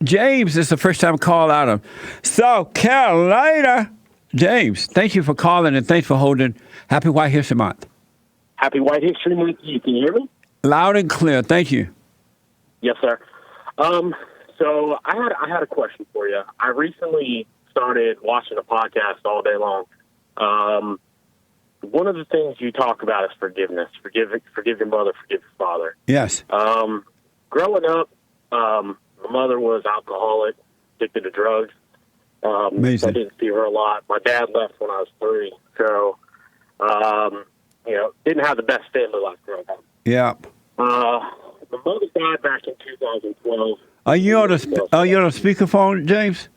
James is the first time call out of South Carolina. James, thank you for calling and thanks for holding. Happy White History Month. Happy White History Month to you. Can you hear me? Loud and clear. Thank you. Yes, sir. So I had a question for you. I recently started watching a podcast all day long. One of the things you talk about is forgiveness. Forgive your mother, forgive your father. Yes. Growing up, my mother was alcoholic, addicted to drugs. Amazing. I didn't see her a lot. My dad left when I was 3, so didn't have the best family life growing up. Yep. My mother died back in 2012. Are you on a speakerphone, James?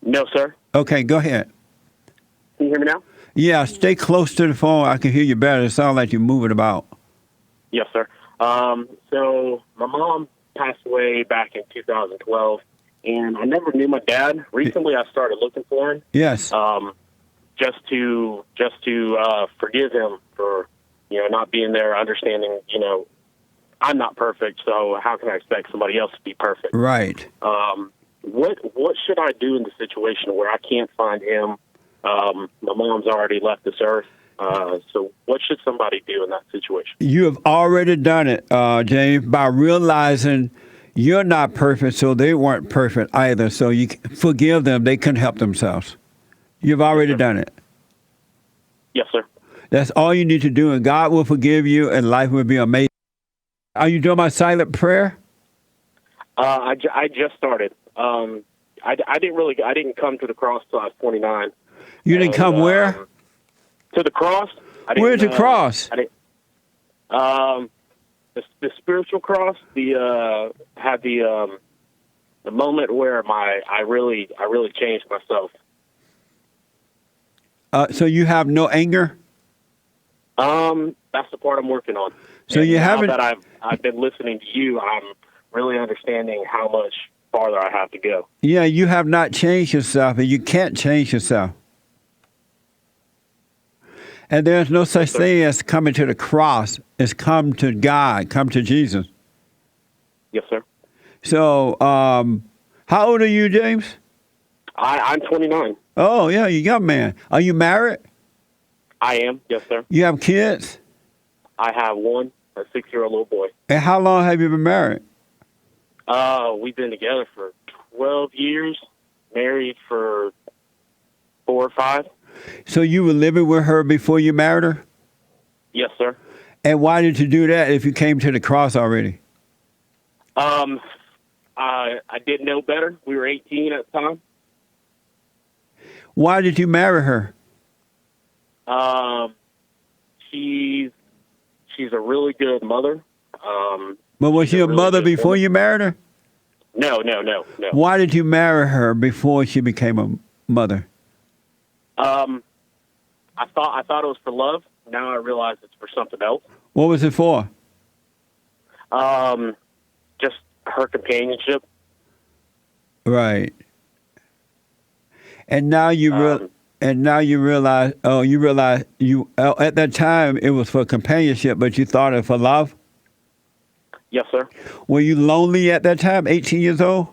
No, sir. Okay, go ahead. Can you hear me now? Yeah, stay close to the phone. I can hear you better. It sounds like you're moving about. Yes, sir. So my mom passed away back in 2012, and I never knew my dad. Recently, I started looking for him. Yes. Just to forgive him for not being there, understanding I'm not perfect, so how can I expect somebody else to be perfect? Right. What should I do in the situation where I can't find him? My mom's already left this earth. So what should somebody do in that situation? You have already done it, James, by realizing you're not perfect, so they weren't perfect either. So you forgive them. They couldn't help themselves. You've already done it. Yes, sir. That's all you need to do, and God will forgive you, and life will be amazing. Are you doing my silent prayer? I just started. I didn't come to the cross till I was 29. You didn't come where? To the cross. Where's the cross? The spiritual cross. Had the moment where I really changed myself. So you have no anger? That's the part I'm working on. So you haven't. Now that I've been listening to you, I'm really understanding how much farther I have to go. Yeah, you have not changed yourself, and you can't change yourself. And there's no such thing as coming to the cross. It's come to God, come to Jesus. Yes, sir. So, how old are you, James? I'm 29. Oh, yeah, you're a young man. Are you married? I am, yes, sir. You have kids? I have one, a 6-year-old little boy. And how long have you been married? We've been together for 12 years, married for 4 or 5. So you were living with her before you married her? Yes, sir. And why did you do that if you came to the cross already? I didn't know better. We were 18 at the time. Why did you marry her? She's a really good mother. But was she a really mother before you married her? No. Why did you marry her before she became a mother? I thought it was for love. Now I realize it's for something else. What was it for? Just her companionship. Right. And now you realize. Oh, you realize at that time it was for companionship, but you thought it for love. Yes, sir. Were you lonely at that time? 18 years old.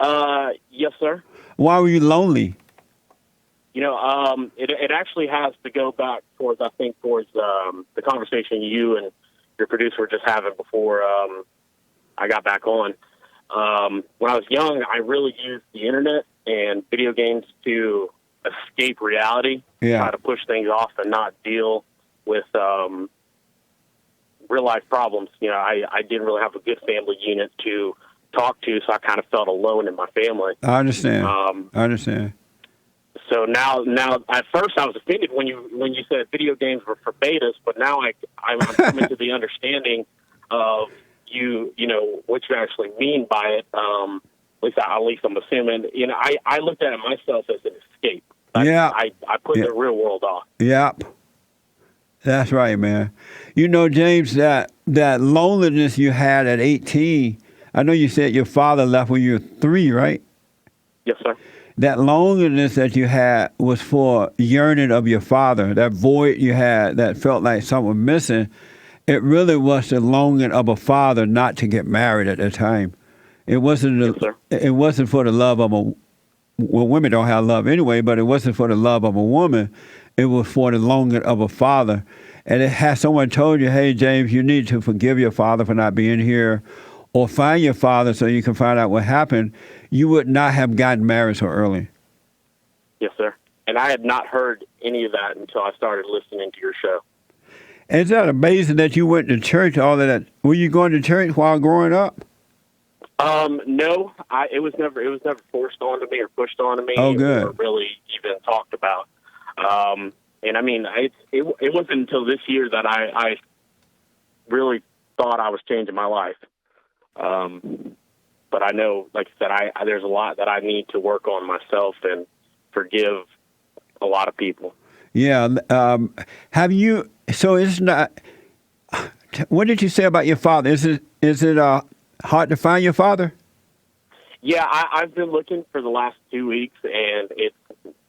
Yes, sir. Why were you lonely? It actually has to go back towards the conversation you and your producer were just having before I got back on. When I was young, I really used the internet and video games to escape reality, try to push things off and not deal with real life problems. I didn't really have a good family unit to talk to, so I kind of felt alone in my family. I understand. So now, at first I was offended when you said video games were for betas, but now I'm coming to the understanding of what you actually mean by it. At least I'm assuming. I looked at it myself as an escape. I put the real world off. Yep. That's right, man. James, that loneliness you had at 18, I know you said your father left when you were 3, right? Yes, sir. That loneliness that you had was for yearning of your father, that void you had that felt like something was missing. It really was the longing of a father not to get married at that time. It wasn't. Yes, sir. It wasn't for the love of a. Well, women don't have love anyway, but it wasn't for the love of a woman. It was for the longing of a father. And it has someone told you, hey, James, you need to forgive your father for not being here, or find your father so you can find out what happened, you would not have gotten married so early. Yes, sir. And I had not heard any of that until I started listening to your show. And is that amazing that you went to church, all of that? Were you going to church while growing up? No, it was never forced onto me or pushed onto me, Oh, good. or really even talked about. And I mean, it wasn't until this year that I really thought I was changing my life. But I know, like I said, there's a lot that I need to work on myself and forgive a lot of people. Yeah. Have you? So it's not. What did you say about your father? Is it hard to find your father? Yeah, I've been looking for the last 2 weeks, and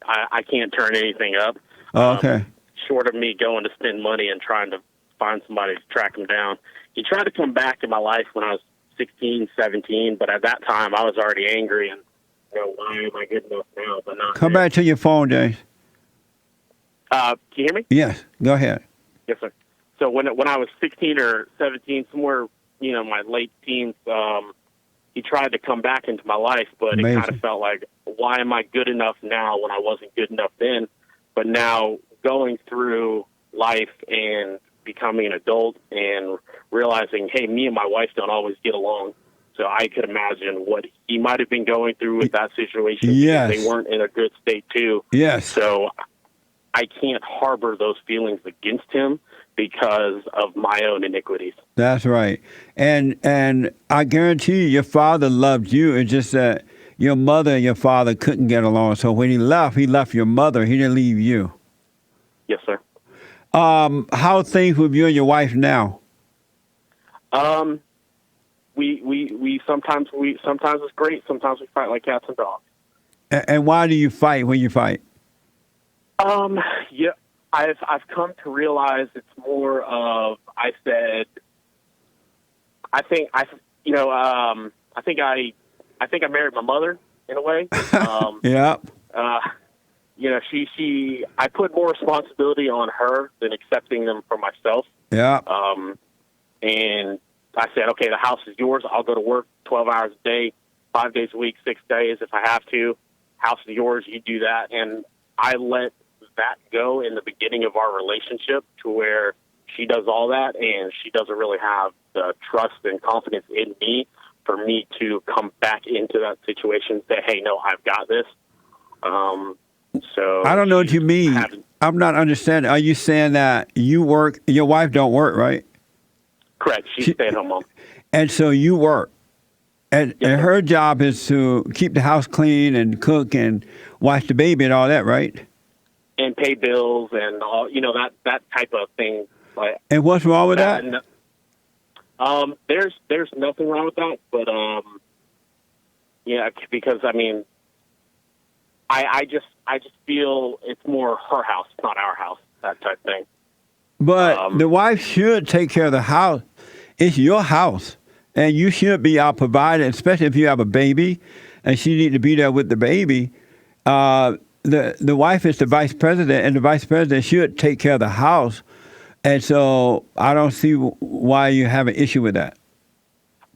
I can't turn anything up. Oh, okay. Short of me going to spend money and trying to find somebody to track him down. He tried to come back in my life when I was 16, 17, but at that time I was already angry and, why am I good enough now, but not Come then. back to your phone, James. Can you hear me? Yes. Go ahead. Yes, sir. So when I was 16 or 17, somewhere, my late teens, he tried to come back into my life, but Amazing. it kind of felt like, why am I good enough now when I wasn't good enough then? But now going through life and becoming an adult and realizing, hey, me and my wife don't always get along. So I could imagine what he might have been going through with that situation. Yes. Because they weren't in a good state too. Yes. So I can't harbor those feelings against him because of my own iniquities. That's right. And I guarantee you, your father loved you. It's just that your mother and your father couldn't get along. So when he left your mother. He didn't leave you. Yes, sir. How are things with you and your wife now? We sometimes it's great. Sometimes we fight like cats and dogs. And why do you fight when you fight? Yeah, I've come to realize it's more of I think I married my mother in a way. Yeah. I put more responsibility on her than accepting them for myself. Yeah. And I said, okay, the house is yours. I'll go to work 12 hours a day, 5 days a week, 6 days if I have to. House is yours. You do that. And I let that go in the beginning of our relationship to where she does all that and she doesn't really have the trust and confidence in me for me to come back into that situation and say, hey, no, I've got this. So I don't know what you mean. I'm not understanding. Are you saying that you work, your wife don't work, right? Correct. She's a stay-at-home mom. And so you work. And her job is to keep the house clean and cook and watch the baby and all that, right? And pay bills and all, that type of thing. And what's wrong with that? There's nothing wrong with that, but because I mean, I just feel it's more her house, not our house, that type thing. But the wife should take care of the house. It's your house, and you should be our provider, especially if you have a baby, and she need to be there with the baby. The wife is the vice president, and the vice president should take care of the house. And so I don't see why you have an issue with that.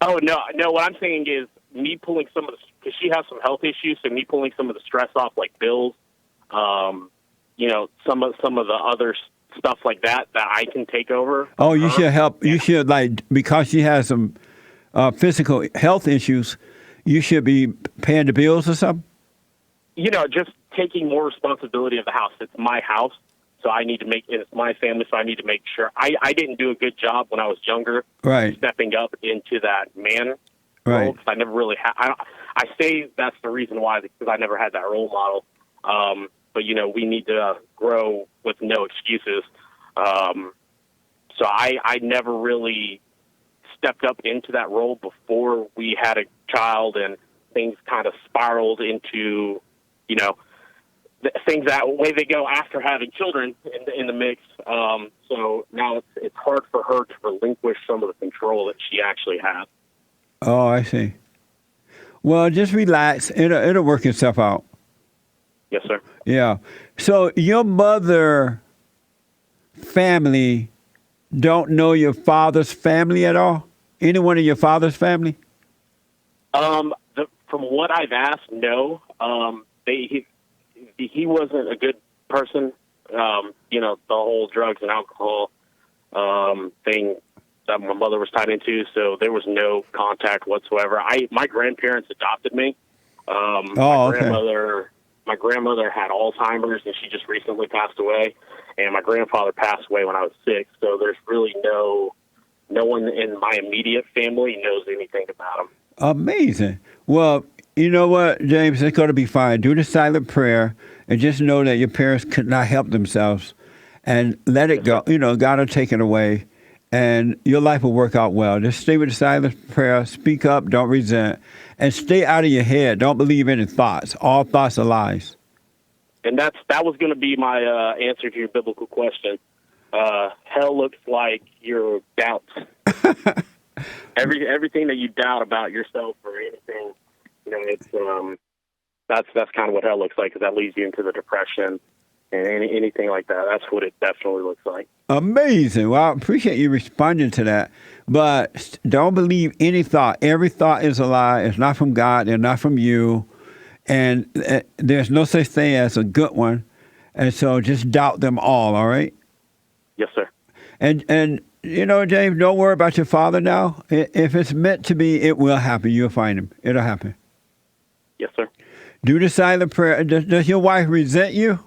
Oh, no. What I'm saying is me pulling some of the, because she has some health issues, so me pulling some of the stress off, like bills, some of the other stuff like that I can take over. Oh, you should help. You should, because she has some physical health issues, you should be paying the bills or something? Just taking more responsibility of the house. It's my house. So it's my family, so I need to make sure. I didn't do a good job when I was younger, right, stepping up into that man right. role, because I never really had. I say that's the reason why, because I never had that role model. But, we need to grow with no excuses. So I never really stepped up into that role before we had a child, and things kind of spiraled into, things that way they go after having children in the mix. So now it's hard for her to relinquish some of the control that she actually has. Oh, I see. Well, just relax. It'll work itself out. Yes, sir. Yeah. So your mother family don't know your father's family at all? Anyone in your father's family? From what I've asked, no. He wasn't a good person. The whole drugs and alcohol thing that my mother was tied into, so there was no contact whatsoever. My grandparents adopted me. Okay. My grandmother had Alzheimer's, and she just recently passed away. And my grandfather passed away when I was 6. So there's really no one in my immediate family knows anything about him. Amazing. Well, you know what, James? It's going to be fine. Do the silent prayer and just know that your parents could not help themselves and let it go. God will take it away and your life will work out well. Just stay with the silent prayer. Speak up. Don't resent. And stay out of your head. Don't believe any thoughts. All thoughts are lies. And that was going to be my answer to your biblical question. Hell looks like your doubts. Everything that you doubt about yourself or anything, it's that's kind of what hell looks like, because that leads you into the depression and anything like that. That's what it definitely looks like. Amazing. Well, I appreciate you responding to that. But don't believe any thought. Every thought is a lie. It's not from God. They're not from you. And there's no such thing as a good one. And so just doubt them all right? Yes, sir. And James, don't worry about your father now. If it's meant to be, it will happen. You'll find him. It'll happen. Yes, sir. Do the silent prayer. Does your wife resent you?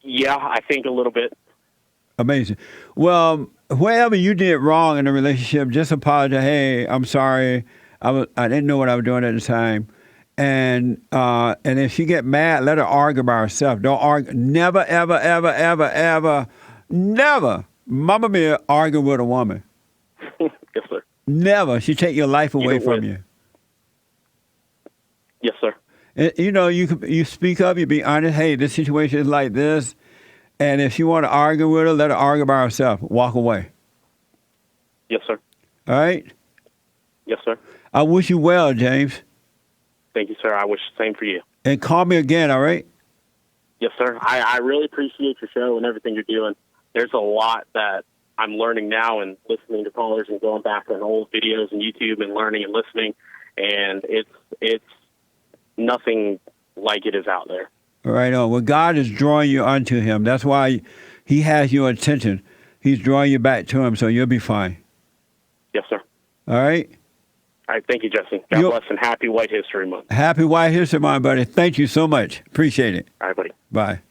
Yeah, I think a little bit. Amazing. Well, wherever you did wrong in the relationship, just apologize. Hey, I'm sorry. I didn't know what I was doing at the time. And if she get mad, let her argue by herself. Don't argue. Never, ever, ever, ever, ever, never, Mama Mia, argue with a woman. Yes, sir. Never. She take your life away from you. Yes, sir. You speak up. You be honest. Hey, this situation is like this. And if you want to argue with her, let her argue by herself. Walk away. Yes, sir. All right? Yes, sir. I wish you well, James. Thank you, sir. I wish the same for you. And call me again, all right? Yes, sir. I really appreciate your show and everything you're doing. There's a lot that I'm learning now and listening to callers and going back on old videos and YouTube and learning and listening. And it's nothing like it is out there. Right on. Well, God is drawing you unto him. That's why he has your attention. He's drawing you back to him, so you'll be fine. Yes, sir. All right? All right. Thank you, Jesse. God bless and happy White History Month. Happy White History Month, buddy. Thank you so much. Appreciate it. All right, buddy. Bye.